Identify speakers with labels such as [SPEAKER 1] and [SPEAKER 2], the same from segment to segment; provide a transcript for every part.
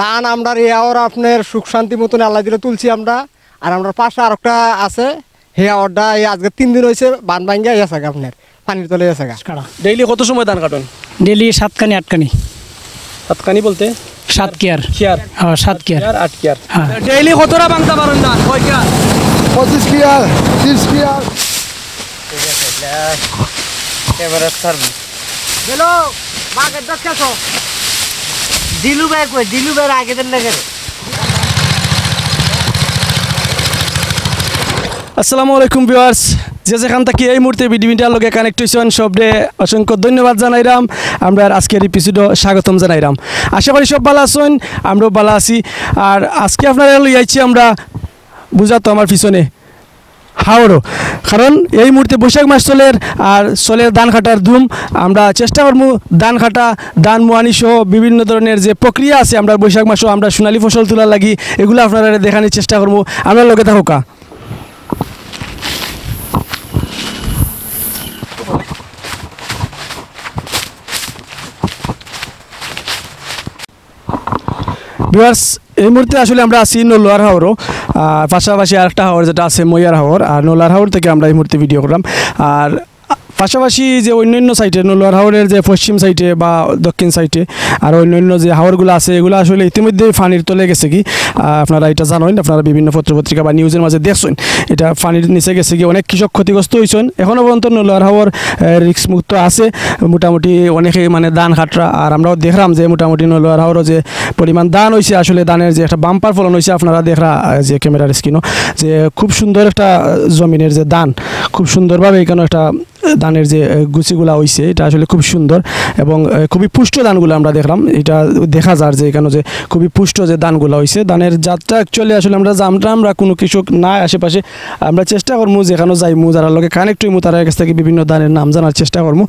[SPEAKER 1] ধান আমরা রেয়াওর আপনার সুখ শান্তি মতন আল্লাহ দিলে তুলছি আমরা। আর আমরা পাশে আরেকটা আছে হেয়াওয়ারটা এই আজকে 3 দিন হয়েছে বান ভাঙ্গা গেছে আপনার পানির তলে গেছে।
[SPEAKER 2] ডেইলি কত সময় ধান কাটেন?
[SPEAKER 3] ডেইলি 7 কানি 8 কানি।
[SPEAKER 2] 7 কানি বলতে
[SPEAKER 3] 7 কেয়ার। হ্যাঁ 7 কেয়ার
[SPEAKER 2] 8 কেয়ার। ডেইলি কতটা বাংতা পারেন ধান? কয় কেয়ার?
[SPEAKER 1] 25 care 30 care.
[SPEAKER 4] এবারে সার্ভ
[SPEAKER 1] হ্যালো মার্কেট দেখছো
[SPEAKER 4] দিলু ভাই কই দিলু ভাই আগে দেন না কেন?
[SPEAKER 2] আসসালামু আলাইকুম ভিউয়ার্স, যে যেখান থেকে এই মুহূর্তে ভিডিওটার লগে কানেক্ট হইছেন সবরে অসংখ্য ধন্যবাদ জানাইরাম। আমরা আজকের এপিসোডও স্বাগতম জানাইরাম। আশা করি সব ভালো আছেন, আমরাও ভালো আছি। আর আজকে আপনারা লই আইছি আমরা বুঝাতো আমার পিছনে হাওড়ো, কারণ এই মুহূর্তে বৈশাখ মাস চলের আর চলের ধান কাটার ধুম। আমরা চেষ্টা করবো ধান কাটা ধান মোয়ানি সহ বিভিন্ন ধরনের যে প্রক্রিয়া আছে আমরা বৈশাখ মাসও আমরা সোনালী ফসল তোলার লাগি এগুলো আপনারা দেখানোর চেষ্টা করবো। আমরা লগে থাকা ভিউয়ার্স, এই মুহূর্তে আসলে আমরা আছি নলোয়ার হাওড়ও, পাশাপাশি আরেকটা হাওড় যেটা আছে মইয়ার হাওড়। আর নলোয়ার হাওড় থেকে আমরা এই মুহূর্তে ভিডিও করলাম। আর পাশাপাশি যে অন্যান্য সাইটে নলোয়ার হাওড়ের যে পশ্চিম সাইটে বা দক্ষিণ সাইটে আর অন্যান্য যে হাওড়গুলো আছে এগুলো আসলে ইতিমধ্যে ফানির তলে গেছে কি আপনারা এটা জানেন, আপনারা বিভিন্ন পত্রপত্রিকা বা নিউজের মাঝে দেখছেন এটা ফানির নিচে গেছে কি অনেক কৃষক ক্ষতিগ্রস্ত হয়েছেন। এখনও পর্যন্ত নলোয়ার হাওড় রিস্ক মুক্ত আছে মোটামুটি অনেকেই মানে ধান খাটরা। আর আমরাও দেখলাম যে মোটামুটি নলোয়ার হাওড়ও যে পরিমাণ ধান হয়েছে আসলে ধানের যে একটা বাম্পার ফলন হয়েছে আপনারা দেখরা যে ক্যামেরার স্ক্রিনও যে খুব সুন্দর একটা জমিনের যে ধান খুব সুন্দরভাবে এখানে একটা ধানের যে গুছিগুলা হয়েছে এটা আসলে খুব সুন্দর এবং খুবই পুষ্ট ধানগুলো আমরা দেখলাম। এটা দেখা যায় যে এখানে যে খুবই পুষ্ট যে ধানগুলো হয়েছে ধানের জাতটা অ্যাকচুয়ালি আসলে আমরা কোনো কৃষক না আশেপাশে আমরা চেষ্টা করবো যেখানে যাইমু যারা লোকে কানেক্ট হইমু তার কাছ থেকে বিভিন্ন ধানের নাম জানার চেষ্টা করবো।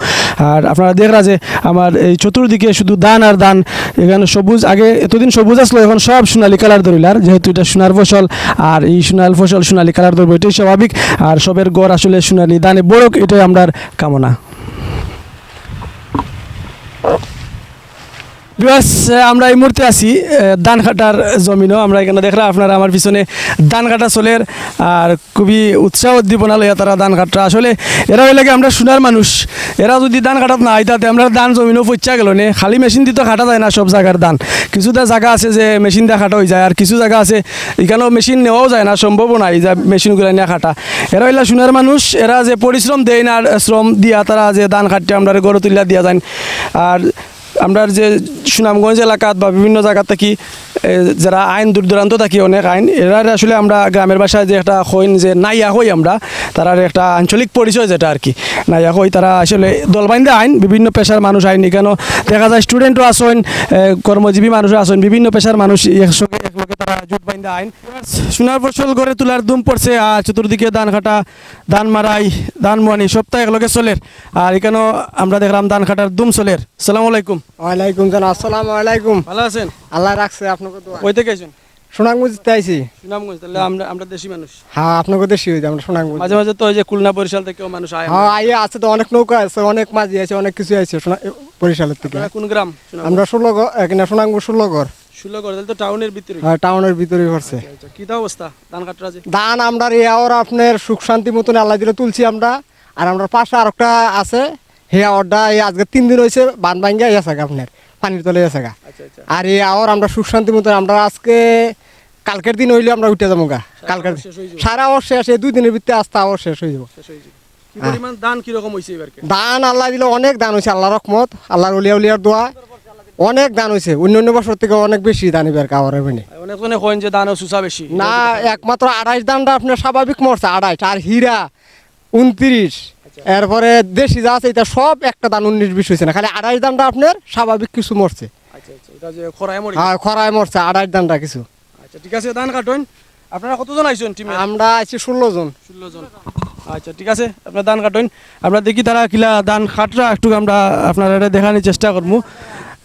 [SPEAKER 2] আর আপনারা দেখরা যে আমার এই চতুর্দিকে শুধু ধান আর ধান, এখানে সবুজ আগে এতদিন সবুজ আসলো এখন সব সোনালি কালার ধরিলার, যেহেতু এটা সোনার ফসল আর এই সোনাল ফসল সোনালি কালার ধরবো এটাই স্বাভাবিক। আর সবের গড় আসলে সোনালি ধানে বড় এটাই আমরা কামনা। আমরা এই মুহূর্তে আছি ধান কাটার জমিনও। আমরা এখানে দেখলাম আপনারা আমার পিছনে ধান কাটা চলের আর খুবই উৎসাহ উদ্দীপনা লইয়া তারা ধান কাটা। আসলে এরা হইলে আমরা সোনার মানুষ, এরা যদি ধান কাটাত না আইতাতে আমরা ধান জমিনও পচা গেল নে। খালি মেশিন দিয়ে তো কাটা যায় না সব জায়গার ধান, কিছুটা জায়গা আছে যে মেশিন দিয়ে কাটা হয়ে যায় আর কিছু জায়গা আছে এখানেও মেশিন নেওয়াও যায় না, সম্ভবও নাই যে মেশিনগুলো নিয়ে কাটা। এরা হইলে সোনার মানুষ, এরা যে পরিশ্রম দেয় না শ্রম দিয়া তারা যে ধান কাটতে আমরা গড়ে তুলিয়া দিয়া যায়। আর আমরা যে সুনামগঞ্জ এলাকাত বা বিভিন্ন জায়গা থাকি যারা আইন দূর দূরান্ত থাকি অনেক আইন এরা আসলে আমরা গ্রামের ভাষায় যে একটা হইন যে নাইয়া হই আমরা তারার একটা আঞ্চলিক পরিচয় যেটা আর কি নাইয়া হই। তারা আসলে দলবাইন্দা আইন বিভিন্ন পেশার মানুষ আইন এখানেও দেখা যায় স্টুডেন্টও আসেন, কর্মজীবী মানুষও আসেন, বিভিন্ন পেশার মানুষ একসঙ্গে একলগে তারা জুট বাইন্দা আইন। সোনার ফসল গড়ে তোলার দুম পড়ছে আর চতুর্দিকে ধান কাটা ধান মারাই ধান মানি সপ্তাহ একলগে চলের। আর এখানেও আমরা দেখলাম ধান কাটার দুম চলের। আসসালামু আলাইকুম।
[SPEAKER 1] ওয়ালাইকুম সালাম। আসসালামু আলাইকুম।
[SPEAKER 2] ভালো আছেন?
[SPEAKER 1] আল্লাহ রাখছে আপনাকে দোয়া।
[SPEAKER 2] কই থেকে আইছেন?
[SPEAKER 1] সুনামগঞ্জ থেকে আইছি।
[SPEAKER 2] সুনামগঞ্জ? তাহলে আমরা দেশি মানুষ।
[SPEAKER 1] হ্যাঁ আপনাকে দেশি হইছে আমরা সুনামগঞ্জ।
[SPEAKER 2] মাঝে মাঝে তো ওই যে খুলনা বরিশাল থেকেও মানুষ আয়।
[SPEAKER 1] হ্যাঁ আইয়া আছে তো অনেক নৌকা আছে অনেক মাঝি আছে অনেক কিছু আছে বরিশালের থেকে।
[SPEAKER 2] কোন গ্রাম?
[SPEAKER 1] আমরা 16 এখানে সুনামগঞ্জ 16 ঘর।
[SPEAKER 2] 16 ঘর তাহলে তো টাউনের ভিতরে।
[SPEAKER 1] হ্যাঁ টাউনের ভিতরে পড়ছে।
[SPEAKER 4] আচ্ছা
[SPEAKER 2] কি তা অবস্থা ধান কাটরা যে?
[SPEAKER 1] ধান আমরা রেয়াওর আপনার সুখ শান্তি মতন আল্লাহ দিলে তুলছি আমরা। আর আমরা পাশে আরেকটা আছে হেয়াওরটা এই আজকে 3 দিন হয়েছে বান ভাঙ্গা গেছে আপনার পানির তলে গেছে। আর এই আওয়ার আমরা সুখ শান্তি মতন আমরা আজকে কালকের দিন হইলে আমরা উঠে যাবো গা। কালকের সারা আওয়ার শেষ, 2 দিনের ভিতরে আস্তে আওয়ার শেষ হয়ে যাবো।
[SPEAKER 2] ধান কিরকম হয়েছে এবার?
[SPEAKER 1] ধান আল্লাহ দিলে অনেক ধান হয়েছে, আল্লাহ রহমত আল্লাহর উলিয়া উলিয়ার দোয়া অনেক ধান হয়েছে। অন্যান্য বছর থেকে অনেক বেশি ধান এবার আওয়ারের মানে
[SPEAKER 2] অনেক কইন যে ধান সুসা বেশি
[SPEAKER 1] না, একমাত্র 28 ধানটা আপনার স্বাভাবিক মরছে 28 আর হীরা 29 এরপরে দেশি যা আছে এটা সব একটা ধান 19-20 হয়েছে না, খালি 28 ধানটা আপনার স্বাভাবিক কিছু মরছে। হ্যাঁ খরায় মরছে 28 ধানটা কিছু।
[SPEAKER 2] আচ্ছা ঠিক আছে ধান কাটুন। আপনারা কতজন আইছেন টিমে?
[SPEAKER 1] আমরা আছি 16 জন।
[SPEAKER 2] আচ্ছা ঠিক আছে আপনারা ধান কাটুন। আমরা দেখি তারা কিলা ধান কাটরা একটু আমরা আপনারা দেখানোর চেষ্টা করবো।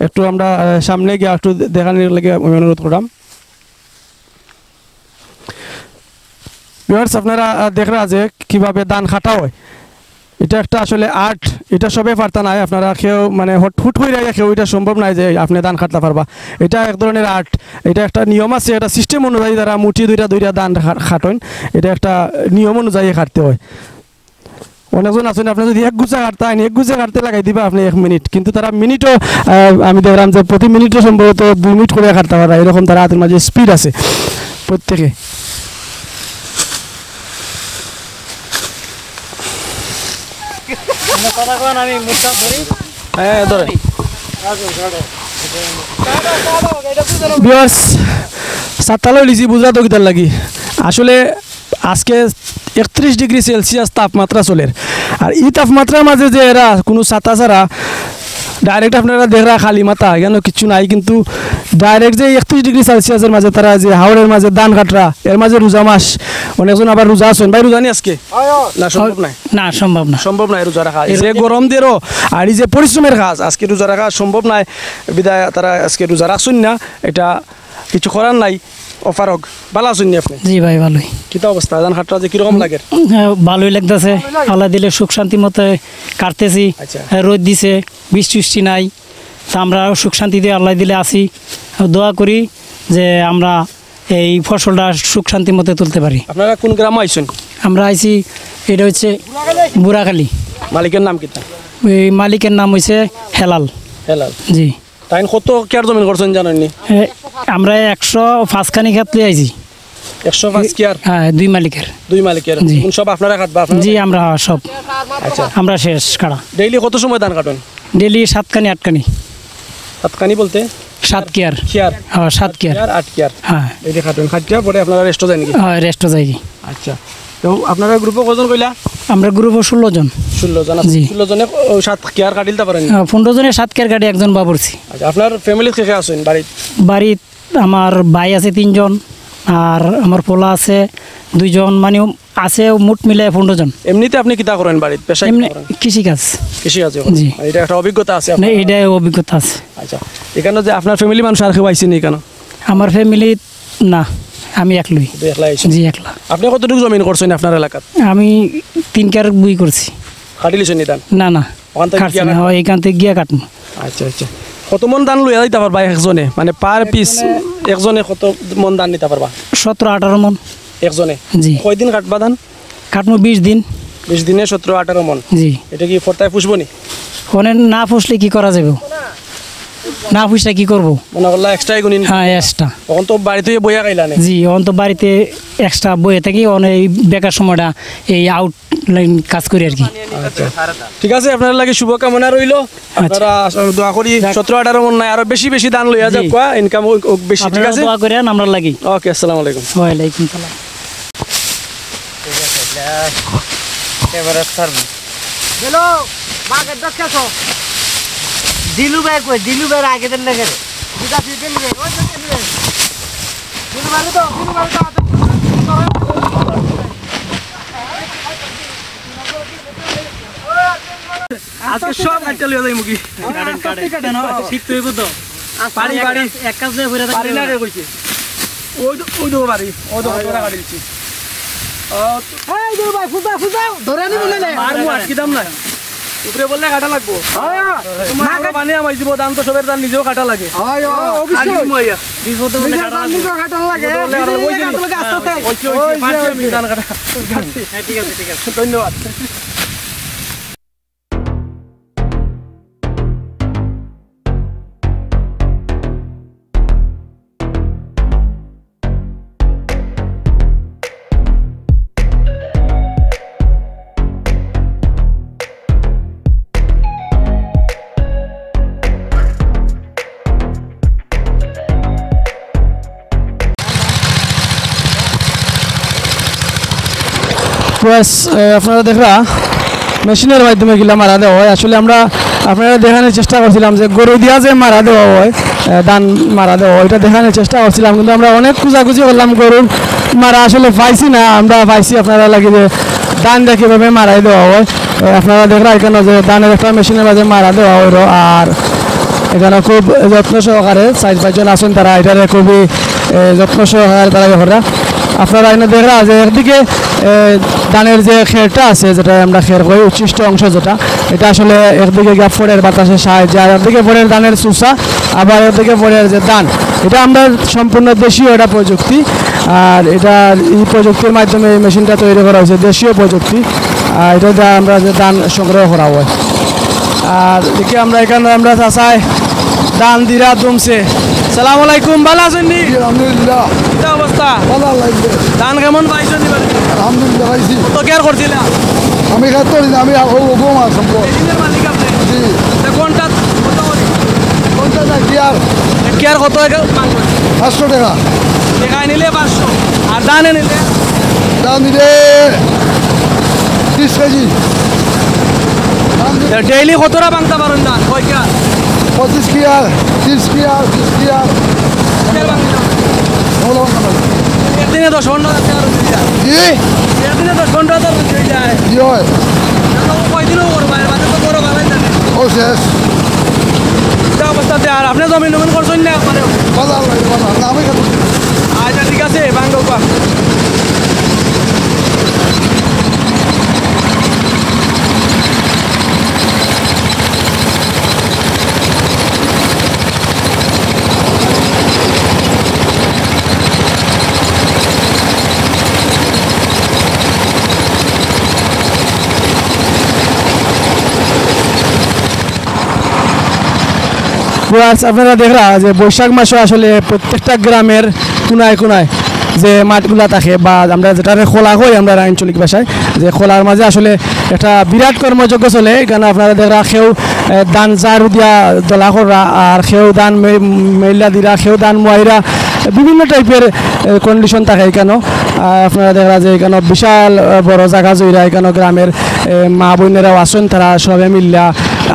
[SPEAKER 2] একটু আমরা সামনে গিয়ে একটু দেখানোর লাগে অনুরোধ করলাম। ভিউয়ার্স আপনারা দেখরা যে কিভাবে ধান কাটা হয়, এটা একটা আসলে আর্ট, এটা সবে পারতা নাই আপনারা কেউ মানে হুট করে কেউ এটা সম্ভব নাই যে আপনি ধান কাটতে পারবা এটা এক ধরনের আর্ট এটা একটা নিয়ম আছে এটা সিস্টেম অনুযায়ী তারা মুঠি দুইটা ধান খাটেন এটা একটা নিয়ম অনুযায়ী কাটতে হয় অনেকজন আছেন আপনি যদি এক গুছা কাটতে লাগাই দিবা আপনি 1 মিনিট কিন্তু তারা মিনিটও আমি দেখলাম যে প্রতি মিনিটও সম্ভবত 2 মিনিট করে কাটতে পারে এরকম তারা হাতের মাঝে স্পিড আছে প্রত্যেকে সাতটালো লিচি বুঝা তো কিতার লাগি আসলে আজকে 31 ডিগ্রি সেলসিয়াস তাপমাত্রা চলে আর এই তাপমাত্রার মাঝে যে এরা কোনো ছাতা ছাড়া ডাইরেক্ট আপনারা দেখরা খালি মাথা এখানে কিছু নাই কিন্তু ডাইরেক্ট যে 31 ডিগ্রি সেলসিয়াসের মাঝে তারা যে হাওড়ের মাঝে ধান কাটরা এর মাঝে রোজা মাস অনেকজন আবার রোজা আছেন ভাই রোজা নি আজকে না সম্ভব নাই
[SPEAKER 3] না
[SPEAKER 2] সম্ভব নাই রোজা রাখা যে গরম দেরও আর এই যে পরিশ্রমের কাজ আজকে রোজা রাখা সম্ভব নাই বিদায় তারা আজকে রোজা রাখছেন না এটা কিছু করার নাই অফারক ভালো আছেন আপনি
[SPEAKER 3] জি ভাই ভালোই
[SPEAKER 2] কিতা অবস্থা ধান কাটরা যে কিরকম লাগে
[SPEAKER 3] ভালোই লাগতেছে আল্লাহ দিলে সুখ শান্তি মতো কাটতেছি রোদ দিছে বৃষ্টি নাই তা আমরা সুখ শান্তিতে আল্লাহ দিলে আসি দোয়া করি যে আমরা এই ফসলটা সুখ শান্তি মতো তুলতে পারি
[SPEAKER 2] আপনারা কোন গ্রামে আইছেন
[SPEAKER 3] আমরা আইছি এটা হচ্ছে বুড়াখালী
[SPEAKER 2] মালিকের নাম কিতা
[SPEAKER 3] এই মালিকের নাম হচ্ছে হেলাল জি
[SPEAKER 2] তাই কত কেয়ার জমি করছেন জানেননি
[SPEAKER 3] আমরা 105 খানি ক্ষেত লিয়ে আইছি
[SPEAKER 2] 105 কেয়ার
[SPEAKER 3] হ্যাঁ দুই মালিকের
[SPEAKER 2] কোন সব আপনারা কাটবা
[SPEAKER 3] জি আমরা সব
[SPEAKER 2] আচ্ছা
[SPEAKER 3] আমরা শেষ কাটা
[SPEAKER 2] ডেইলি কত সময় ধান কাটেন
[SPEAKER 3] ডেইলি 7 খানি 8 খানি
[SPEAKER 2] 7 খানি বলতে
[SPEAKER 3] 7 কেয়ার হ্যাঁ 7 কেয়ার
[SPEAKER 2] 8 কেয়ার
[SPEAKER 3] হ্যাঁ
[SPEAKER 2] এই যে কাটেন খাটিয়া পরে আপনারা রেস্ট যায় নাকি
[SPEAKER 3] হ্যাঁ রেস্ট যায় কি
[SPEAKER 2] আচ্ছা তো আপনারা গ্রুপে কজন কইলা
[SPEAKER 3] আমরা গ্রুপে 16 জন
[SPEAKER 2] 16 জনে 7 কেয়ার কাটিলতে পারেন
[SPEAKER 3] 15 জনে 7 কেয়ার কাটি একজন বাবুরছি
[SPEAKER 2] আচ্ছা আপনার ফ্যামিলি কে কে আছেন
[SPEAKER 3] বাড়িতে আমার ভাই আছে 3 জন আর আমার পোলা আছে 2 জন মানে আছে মোট মিলে 15 জন
[SPEAKER 2] এমনিতে আপনি কিতা করেন বাড়িতে পেশা কি করেন
[SPEAKER 3] কৃষি কাজ
[SPEAKER 2] জি এটা একটা অভিজ্ঞতা আছে
[SPEAKER 3] আপনার এটা অভিজ্ঞতা আছে
[SPEAKER 2] আচ্ছা এখানে যে আপনার ফ্যামিলি মানুষ আর কেউ আইছেন এখানে
[SPEAKER 3] আমার ফ্যামিলি না আমি একলাই জি একলা
[SPEAKER 2] আপনি কতটুকু জমি করছেন আপনার এলাকাত
[SPEAKER 3] আমি 3 কেয়ার বুই করছি
[SPEAKER 2] কাটি লিছেন নিদান
[SPEAKER 3] না এখান থেকে গিয়া কাটবো
[SPEAKER 2] আচ্ছা কত মন ধান লইয়া দিতে পারবা একজনে মানে পার পিস একজনে কত মন ধান নিতে পারবা
[SPEAKER 3] 17-18 মন
[SPEAKER 2] একজনে
[SPEAKER 3] জি
[SPEAKER 2] কয়দিন কাটবা ধান
[SPEAKER 3] কাটবো 20 দিন
[SPEAKER 2] 20 দিনে 17-18 মন
[SPEAKER 3] জি
[SPEAKER 2] এটা কি ফরতায় পুষবো নি
[SPEAKER 3] ওনে না পুষলে কি করা যাবে না পুষলে কি করবো
[SPEAKER 2] মনে করলা এক্সট্রা গুনি
[SPEAKER 3] হ্যাঁ এক্সট্রা
[SPEAKER 2] তখন তো বাড়িতে বইয়া খাইলা না
[SPEAKER 3] জি এখন তো বাড়িতে এক্সট্রা বইয়ে থাকি অনেক বেকার সময়টা এই আউটলাইন কাজ করি আর কি
[SPEAKER 2] ঠিক আছে আপনার লাগে শুভকামনা রইল আপনারা দোয়া করি 17-18 মন নাই আরো বেশি ধান লইয়া যাক কোয়া ইনকাম বেশি ঠিক আছে
[SPEAKER 3] দোয়া করেন আমরা লাগি
[SPEAKER 2] ওকে আসসালামু আলাইকুম
[SPEAKER 3] ওয়া আলাইকুম সালাম
[SPEAKER 4] এবারে সারবো হ্যালো বাগে দেখছো দিলু ভাই কই দিলু ভাই আগে দেন না করে দিদা দিতে নিবে ওই দিতে নিবে দিলু ভাই তো
[SPEAKER 2] আজকে সব কাটতে লইয়া যাই মুকি
[SPEAKER 3] কাটেন শিখতে হইব তো
[SPEAKER 2] পারি
[SPEAKER 3] এক কাজ দিয়ে ঘুরে
[SPEAKER 2] পারি না রে কইছে ওই দো বাড়ি ওই দো তোরা কাটিলছি
[SPEAKER 3] এই দিলু ভাই ফুটা ধরে নি বলে
[SPEAKER 2] আর মু আটকি দাম না উপরে বললে কাটা লাগবো তোমার আমরা বানিয়ে আমাই দিব দাম তো সবের দাম নিজেও কাটা লাগে অবশ্যই মাইয়া বিপদে বলে কাটা লাগে নিজেও কাটা লাগে ওই লাগে আসতে ওই পাঁচটা মিনিট দান কাটা ঠিক আছে ধন্যবাদ আপনারা দেখরা মেশিনের মাধ্যমে গিলা মারা দেওয়া হয় আসলে আমরা আপনারা দেখানোর চেষ্টা করছিলাম যে গরু দিয়া যে মারা দেওয়া হয় ধান মারা দেওয়া হয় এটা দেখানোর চেষ্টা করছিলাম কিন্তু আমরা অনেক খুঁজাখুঁজি করলাম গরুর মারা আসলে পাইছি না আমরা পাইছি আপনারা লাগে যে ধান দিয়ে কীভাবে মারাই দেওয়া হয় আপনারা দেখরা এখানে যে ধানের একটা মেশিনের মাঝে মারা দেওয়া হইল আর এখানে খুব যত্ন সহকারে 4-5 জন আছেন তারা এটারে খুবই যত্ন সহকারে তারা করা আপনারা এনে দেখা যে একদিকে ধানের যে খেরটা আছে যেটা আমরা খের কই উচ্ছিষ্ট অংশ যেটা এটা আসলে একদিকে গিয়া ফড়ের বাতাসে সাহায্য আর একদিকে ফড়ের ধানের চুষা আবার একদিকে ফড়ের যে ধান এটা আমরা সম্পূর্ণ দেশীয় এটা প্রযুক্তি আর এটা এই প্রযুক্তির মাধ্যমে এই মেশিনটা তৈরি করা হয়েছে দেশীয় প্রযুক্তি আর এটা দ্বারা আমরা যে ধান সংগ্রহ করা হয় আর দেখি আমরা এখানে আমরা চাষায় ধান দিরা জমছে সালাম আলাইকুম ভালো আছেন নি
[SPEAKER 5] আলহামদুলিল্লাহ
[SPEAKER 2] কি অবস্থা
[SPEAKER 5] ভালো লাগবে
[SPEAKER 2] ধান কেমন পাইছেন এবার
[SPEAKER 5] আলহামদুলিল্লাহ পাইছি
[SPEAKER 2] কত কেয়ার করছিলা
[SPEAKER 5] আমি খাত করি না আমি গোমা সম্পদ
[SPEAKER 2] মেশিনের মালিক আপনি
[SPEAKER 5] জি
[SPEAKER 2] কোনটা কত করে
[SPEAKER 5] কোনটা না কি আর
[SPEAKER 2] কেয়ার কত মাংস
[SPEAKER 5] 500 টাকা
[SPEAKER 2] টাকায় নিলে 500 আর ধানে নিলে
[SPEAKER 5] দাম দিলে 30 কেজি
[SPEAKER 2] ডেইলি কতটা বাংতা পারেন ধান কয় কেয়ার
[SPEAKER 5] 25 কি আর 30 কি আর 20 কি আর
[SPEAKER 2] একদিনে 10-15 হাজার
[SPEAKER 5] জি
[SPEAKER 2] একদিনে 10-15 হাজার হয়ে যায়
[SPEAKER 5] জি হয়
[SPEAKER 2] কয়দিনও করবো বাজার তো বড় ভালোই জানে
[SPEAKER 5] ও শেষ
[SPEAKER 2] অবস্থাতে আর আপনি জমিন টমিন করছেন না একবারে
[SPEAKER 5] ভালো লাগবে ভালো না আমি খাত
[SPEAKER 2] আচ্ছা ঠিক আছে বাঙ্গো পা আপনারা দেখরা যে বৈশাখ মাসে আসলে প্রত্যেকটা গ্রামের কোনায় কোনায় যে মাঠগুলা থাকে বা আমরা যেটা খোলা কই আমরা আঞ্চলিক ভাষায় যে খোলার মাঝে আসলে একটা বিরাট কর্মযজ্ঞ চলে এখানে আপনারা দেখরা কেউ ধান ঝাড়ু দিয়া দলা করা আর কেউ ধান মেলা দিরা কেউ ধান মোয়াইরা বিভিন্ন টাইপের কন্ডিশন থাকে এখানে আপনারা দেখা যে এখানে বিশাল বড় জায়গা জইরা এখানে গ্রামের মা বোনেরাও আসেন তারা সবাই মিল্লা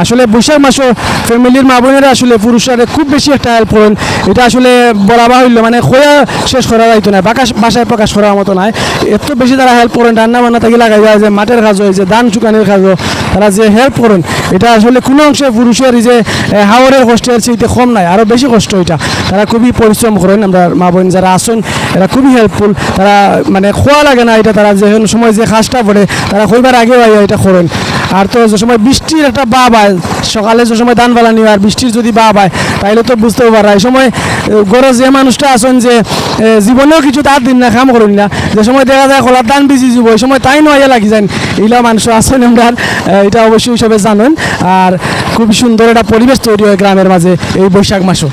[SPEAKER 2] আসলে বৈশাখ মাসও ফ্যামিলির মা বোনেরা আসলে পুরুষরা খুব বেশি একটা হেল্প করেন এটা আসলে বরাবা হইল মানে খোয়া শেষ করা যাইতো না বাসায় প্রকাশ করার মতো নয় এত বেশি তারা হেল্প করেন রান্না বান্না থেকে লাগাই যায় যে মাঠের কাজ হয় যে ধান শুকানির কাজ তারা যে হেল্প করেন এটা আসলে কোনো অংশে পুরুষের যে হাওরের কষ্টের চাইতে কম নাই আরও বেশি কষ্ট এটা তারা খুবই পরিশ্রম করেন আমরা মা বোন যারা আসেন এরা খুবই হেল্পফুল তারা মানে খোয়া লাগে না এটা তারা যে সময় যে কাজটা পড়ে তারা কইবার আগে এটা করেন আর তো যে সময় বৃষ্টির একটা বাপ হয় সকালে যে সময় ধান ফালানি হয় আর বৃষ্টির যদি বাপ হয় তাইলে তো বুঝতেও পারা এই সময় গড়ে যে মানুষটা আছেন যে জীবনেও কিছু তার দিন না কাম করেন না যে সময় দেখা যায় খোলার ধান বেশি যাব ওই সময় তাই নয় লাগি যান এইলা মানুষ আছেন আমরা এটা অবশ্যই হিসাবে জানেন আর খুব সুন্দর একটা পরিবেশ তৈরি হয় গ্রামের মাঝে এই বৈশাখ মাসও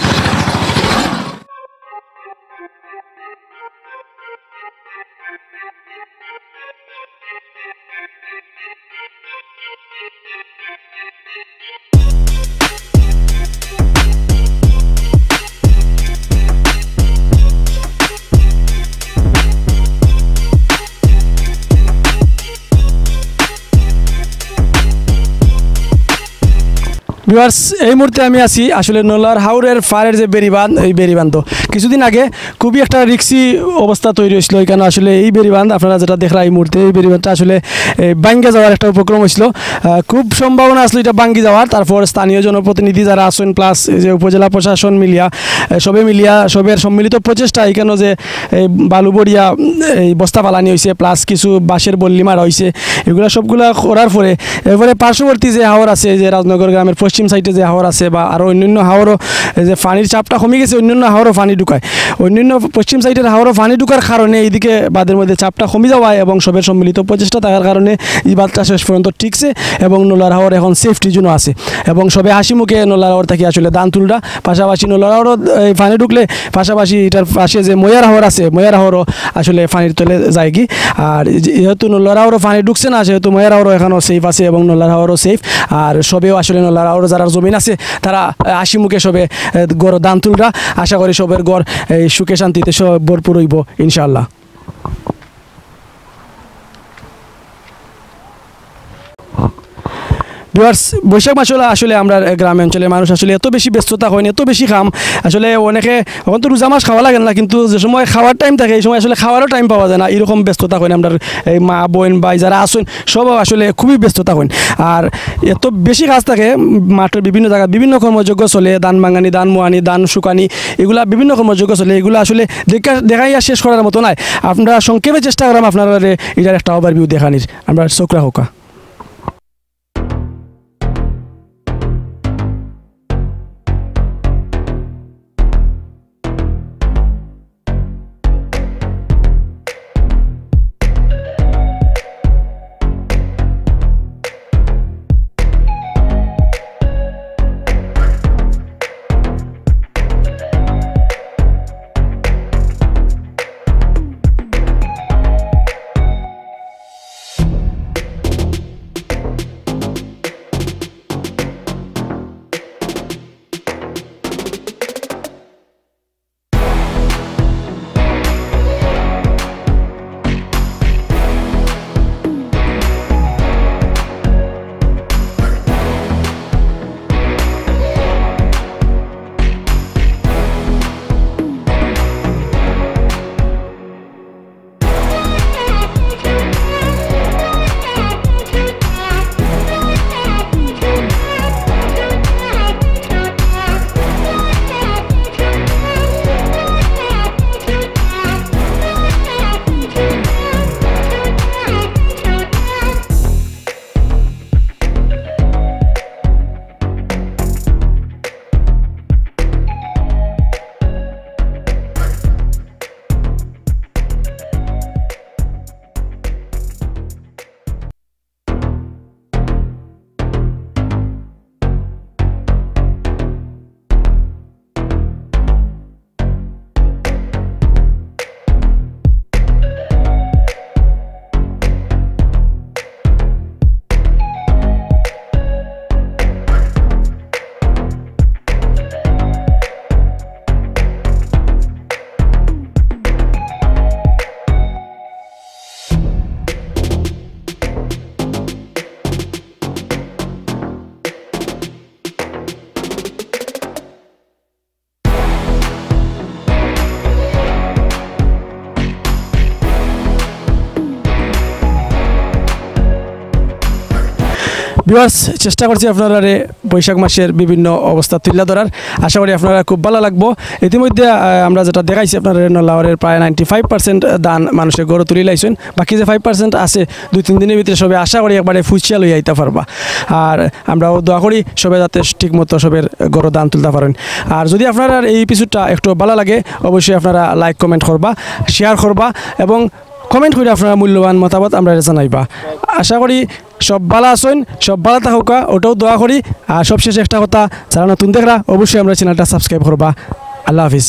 [SPEAKER 2] ভিউয়ার্স এই মুহূর্তে আমি আছি আসলে নলার হাওরের ফারের যে বেরিবাঁধ এই বেরিবাঁধ কিছুদিন আগে খুবই একটা রিক্সি অবস্থা তৈরি হয়েছিল এখানে আসলে এই বেরিবাঁধ আপনারা যেটা দেখরা এই মুহূর্তে এই বেরিবাঁধটা আসলে ভাঙ্গে যাওয়ার একটা উপক্রম হয়েছিল খুব সম্ভাবনা আসলে এটা ভাঙ্গি যাওয়ার তারপর স্থানীয় জনপ্রতিনিধি যারা আসেন প্লাস যে উপজেলা প্রশাসন মিলিয়া সবের সম্মিলিত প্রচেষ্টা এখানে যে বালু বড়িয়া এই বস্তা পালানি হয়েছে প্লাস কিছু বাঁশের বল্লি মারা হয়েছে এগুলো সবগুলা করার পরে এরপরে পার্শ্ববর্তী যে হাওর আছে যে রাজনগর গ্রামের পশ্চিম সাইডে যে হাওর আছে বা আরও অন্যান্য হাওরও যে পানির চাপটা কমে গেছে অন্যান্য হাওরও পানি ঢুকায় অন্যান্য পশ্চিম সাইডের হাওরও পানি ঢুকার কারণে এইদিকে বাঁধের মধ্যে চাপটা কমে যাওয়ায় এবং সবের সম্মিলিত প্রচেষ্টা থাকার কারণে এই বাঁধটা শেষ পর্যন্ত ঠিকছে এবং নলার হাওর এখন সেফটির জন্য আছে এবং সবে হাসি মুখে নলার হাওর থেকে আসলে দান তুলটা পাশাপাশি নলার হাওরও পানি ঢুকলে পাশাপাশি এটার পাশে যে ময়ার হাওর আছে ময়ার হাওরও আসলে পানির তলে যায় কি আর যেহেতু নলার হাওরও পানি ঢুকছে না সেহেতু ময়ার হাওরও এখনও সেফ আছে এবং নলার হাওরও সেফ আর সবেও আসলে নলার হাওর যারা জমিন আছে তারা হাসি মুখে সবে গড় দান তুলরা আশা করি সবের গড় এই সুখে শান্তিতে সব ভরপুর হইব ইনশাআল্লাহ ভিউয়ার্স বৈশাখ মাস হলো আসলে আমরা গ্রামে অঞ্চলের মানুষ আসলে এত বেশি ব্যস্ততা হয় না, এত বেশি খাম আসলে অনেকে এখন তো রোজা মাস খাওয়া লাগে না, কিন্তু যে সময় খাওয়ার টাইম থাকে এই সময় আসলে খাওয়ারও টাইম পাওয়া যায় না, এরকম ব্যস্ততা হয় না। আমরা এই মা বোন ভাই যারা আসেন সব আসলে খুবই ব্যস্ততা হয়। আর এত বেশি কাজ থাকে মাঠের বিভিন্ন জায়গায় বিভিন্ন কর্মযোগ্য চলে, ধান ভাঙানি, ধান মোয়ানি, ধান শুকানি, এগুলা বিভিন্ন কর্মযোগ্য চলে, এগুলো আসলে দেখাইয়া শেষ করার মতো নাই। আপনারা সংক্ষেপে চেষ্টা করাম আপনারা এটার একটা ওভারভিউ দেখানির, আমরা চোখরা হোকা। ভিউয়ার্স চেষ্টা করছি আপনারা বৈশাখ মাসের বিভিন্ন অবস্থা তুলে ধরার, আশা করি আপনারা খুব ভালো লাগবো। ইতিমধ্যে আমরা যেটা দেখাইছি আপনারা নলাওয়ারের প্রায় 95% ধান মানুষের গড়ে তুলি লাইছেন, বাকি যে 5% আছে 2-3 দিনের ভিতরে সবে আশা করি একবারে ফুচিয়া লই আইতে পারবা। আর আমরাও দোয়া করি সবে যাতে ঠিক মতো সবের গড়ে ধান তুলতে পারেন। আর যদি আপনারা এই এপিসোডটা একটু ভালো লাগে অবশ্যই আপনারা লাইক কমেন্ট করবা, শেয়ার করবা এবং কমেন্ট করে আপনারা মূল্যবান মতামত আমরা জানাইবা। আশা করি সব ভালো আছেন, সব ভালো থাকুকা, ওটাও দোয়া করি। আর সবশেষে একটা কথা, যারা নতুন দেখরা অবশ্যই আমরা চ্যানেলটা সাবস্ক্রাইব করবা। আল্লাহ হাফিজ।